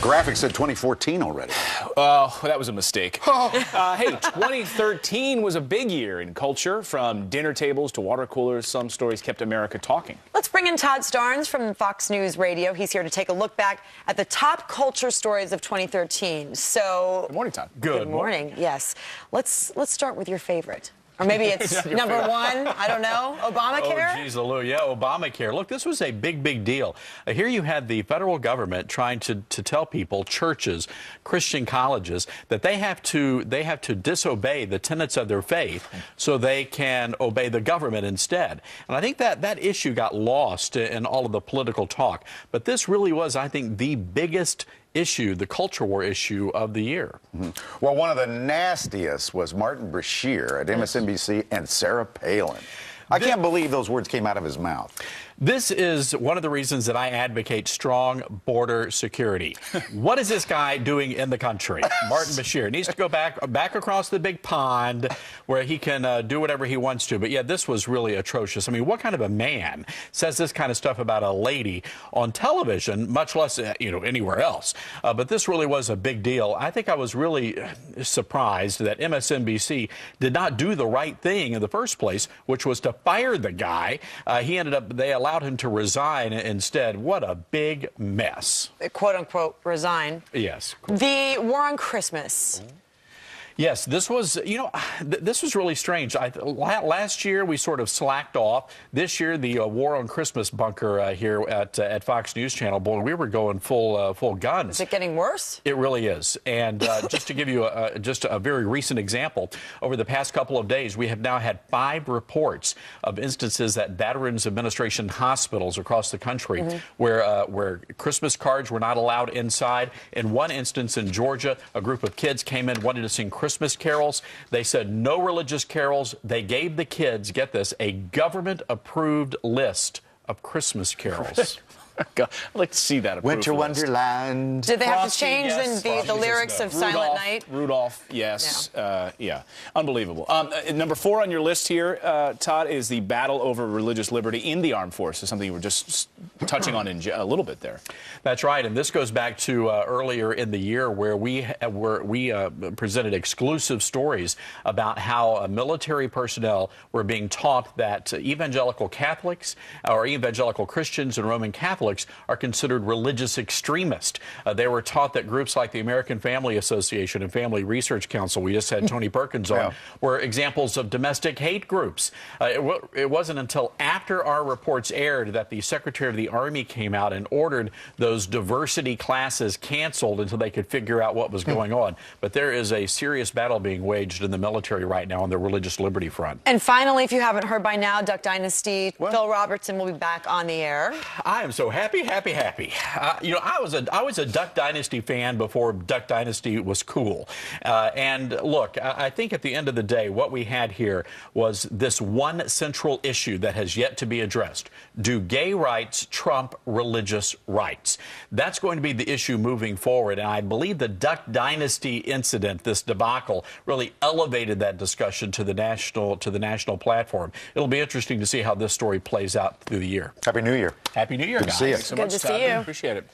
Graphics said 2014 already. That was a mistake. Hey, 2013 was a big year in culture. From dinner tables to water coolers, some stories kept America talking. Let's bring in Todd Starnes from Fox News Radio. He's here to take a look back at the top culture stories of 2013. So, Good morning, Todd. Good morning. Yes. Let's start with your favorite. Or maybe it's number one, I don't know, Obamacare? Oh, geez, Lou. Yeah, Obamacare. Look, this was a big deal. Here you had the federal government trying to tell people, churches, Christian colleges, that they have to disobey the tenets of their faith so they can obey the government instead. And I think that issue got lost in all of the political talk. But this really was, I think, the biggest issue, the culture war issue of the year. Well, one of the nastiest was Martin Bashir at MSNBC and Sarah Palin. I can't believe those words came out of his mouth. This is one of the reasons that I advocate strong border security. What is this guy doing in the country? Martin Bashir needs to go back across the big pond where he can do whatever he wants to. But yeah, this was really atrocious. I mean, what kind of a man says this kind of stuff about a lady on television, much less, anywhere else? But this really was a big deal. I think I was really surprised that MSNBC did not do the right thing in the first place, which was to fire the guy. They allowed him to resign instead. What a big mess. Quote unquote resign. Yes. The war on Christmas. Yes, this was, this was really strange. Last year, we sort of slacked off. This year, the war on Christmas bunker here at Fox News Channel, boy, we were going full guns. Is it getting worse? It really is. And just to give you just a very recent example, over the past couple of days, we have now had 5 reports of instances at Veterans Administration hospitals across the country where Christmas cards were not allowed inside. In one instance in Georgia, a group of kids came in, wanted to sing Christmas carols. They said no religious carols. They gave the kids, get this, a government-approved list of Christmas carols. I'd like to see that. Winter Wonderland. Did they have to change the lyrics of Silent Night? Rudolph, yes. Yeah. Unbelievable. Number 4 on your list here, Todd, is the battle over religious liberty in the armed forces, something you were just touching on a little bit there. That's right. And this goes back to earlier in the year where we presented exclusive stories about how military personnel were being taught that evangelical Catholics or evangelical Christians and Roman Catholics are considered religious extremists. They were taught that groups like the American Family Association and Family Research Council, we just had Tony Perkins on, were examples of domestic hate groups. It wasn't until after our reports aired that the Secretary of the Army came out and ordered those diversity classes canceled until they could figure out what was going on. But there is a serious battle being waged in the military right now on the religious liberty front. And finally, if you haven't heard by now, Duck Dynasty, Phil Robertson will be back on the air. I am so happy. I was a Duck Dynasty fan before Duck Dynasty was cool. And look, I think at the end of the day, what we had here was this one central issue that has yet to be addressed. Do gay rights trump religious rights? That's going to be the issue moving forward. And I believe the Duck Dynasty incident, this debacle, really elevated that discussion to the national platform. It'll be interesting to see how this story plays out through the year. Happy New Year. Happy New Year, guys. See you. Thanks so Good much, to Todd. see you. Appreciate it.